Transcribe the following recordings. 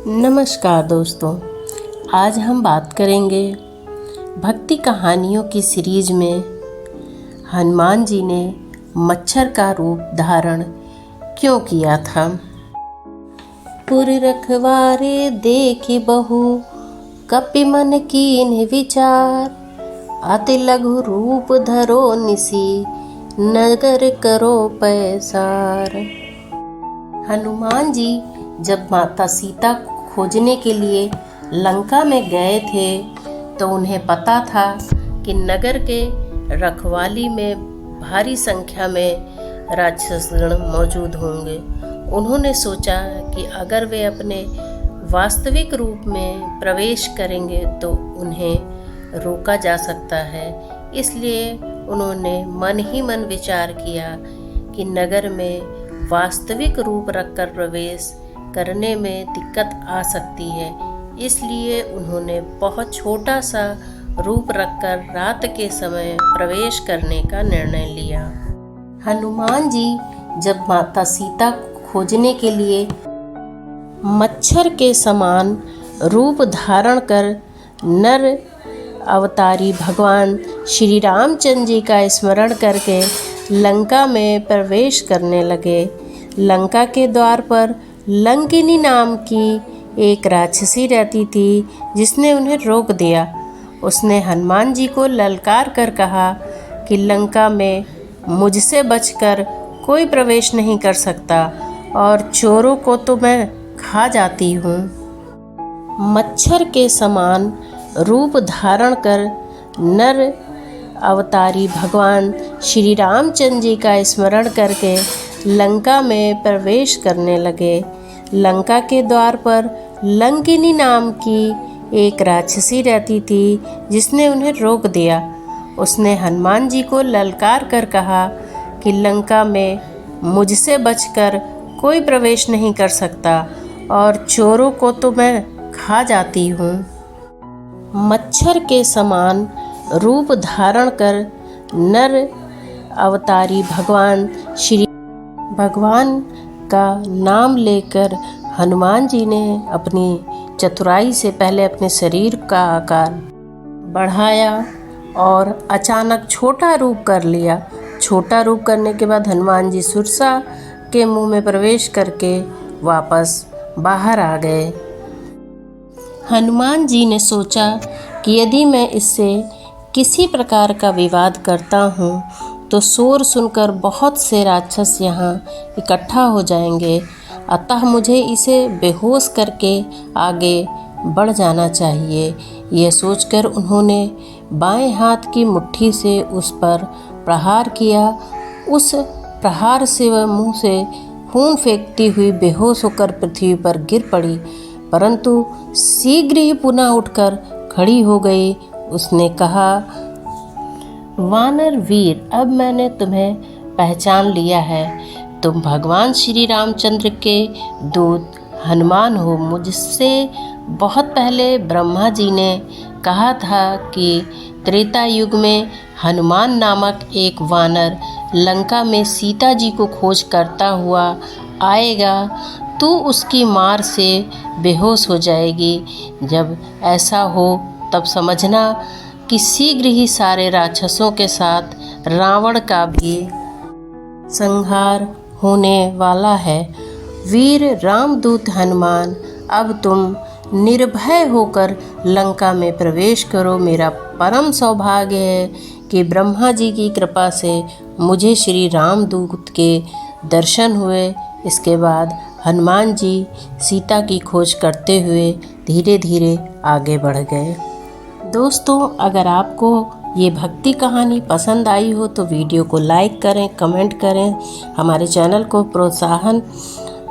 नमस्कार दोस्तों, आज हम बात करेंगे भक्ति कहानियों की सीरीज में हनुमान जी ने मच्छर का रूप धारण क्यों किया था। पुर रखवारे देखी बहु कपि मन कीन विचार, अति लघु रूप धरो निसी नगर करो पैसार। हनुमान जी जब माता सीता खोजने के लिए लंका में गए थे तो उन्हें पता था कि नगर के रखवाली में भारी संख्या में राक्षसगण मौजूद होंगे। उन्होंने सोचा कि अगर वे अपने वास्तविक रूप में प्रवेश करेंगे तो उन्हें रोका जा सकता है। इसलिए उन्होंने मन ही मन विचार किया कि नगर में वास्तविक रूप रखकर प्रवेश करने में दिक्कत आ सकती है। इसलिए उन्होंने बहुत छोटा सा रूप रखकर रात के समय प्रवेश करने का निर्णय लिया। हनुमान जी जब माता सीता खोजने के लिए मच्छर के समान रूप धारण कर नर अवतारी भगवान श्री रामचंद्र जी का स्मरण करके लंका में प्रवेश करने लगे। लंका के द्वार पर लंकिनी नाम की एक राक्षसी रहती थी जिसने उन्हें रोक दिया। उसने हनुमान जी को ललकार कर कहा कि लंका में मुझसे बचकर कोई प्रवेश नहीं कर सकता और चोरों को तो मैं खा जाती हूँ। मच्छर के समान रूप धारण कर नर अवतारी भगवान श्री रामचंद्र जी का स्मरण करके लंका में प्रवेश करने लगे। लंका के द्वार पर लंकिनी नाम की एक राक्षसी रहती थी जिसने उन्हें रोक दिया। उसने हनुमान जी को ललकार कर कहा कि लंका में मुझसे बचकर कोई प्रवेश नहीं कर सकता और चोरों को तो मैं खा जाती हूँ। मच्छर के समान रूप धारण कर नर अवतारी भगवान का नाम लेकर हनुमान जी ने अपनी चतुराई से पहले अपने शरीर का आकार बढ़ाया और अचानक छोटा रूप कर लिया। छोटा रूप करने के बाद हनुमान जी सुरसा के मुंह में प्रवेश करके वापस बाहर आ गए। हनुमान जी ने सोचा कि यदि मैं इससे किसी प्रकार का विवाद करता हूँ तो शोर सुनकर बहुत से राक्षस यहाँ इकट्ठा हो जाएंगे, अतः मुझे इसे बेहोश करके आगे बढ़ जाना चाहिए। यह सोचकर उन्होंने बाएं हाथ की मुट्ठी से उस पर प्रहार किया। उस प्रहार से वह मुंह से खून फेंकती हुई बेहोश होकर पृथ्वी पर गिर पड़ी, परंतु शीघ्र ही पुनः उठकर खड़ी हो गई। उसने कहा, वानर वीर, अब मैंने तुम्हें पहचान लिया है। तुम भगवान श्री रामचंद्र के दूत हनुमान हो। मुझसे बहुत पहले ब्रह्मा जी ने कहा था कि त्रेता युग में हनुमान नामक एक वानर लंका में सीता जी को खोज करता हुआ आएगा। तू उसकी मार से बेहोश हो जाएगी। जब ऐसा हो तब समझना कि शीघ्र ही सारे राक्षसों के साथ रावण का भी संहार होने वाला है। वीर रामदूत हनुमान, अब तुम निर्भय होकर लंका में प्रवेश करो। मेरा परम सौभाग्य है कि ब्रह्मा जी की कृपा से मुझे श्री रामदूत के दर्शन हुए। इसके बाद हनुमान जी सीता की खोज करते हुए धीरे धीरे आगे बढ़ गए। दोस्तों, अगर आपको ये भक्ति कहानी पसंद आई हो तो वीडियो को लाइक करें, कमेंट करें, हमारे चैनल को प्रोत्साहन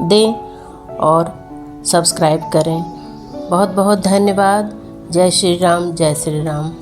दें और सब्सक्राइब करें। बहुत बहुत धन्यवाद। जय श्री राम, जय श्री राम।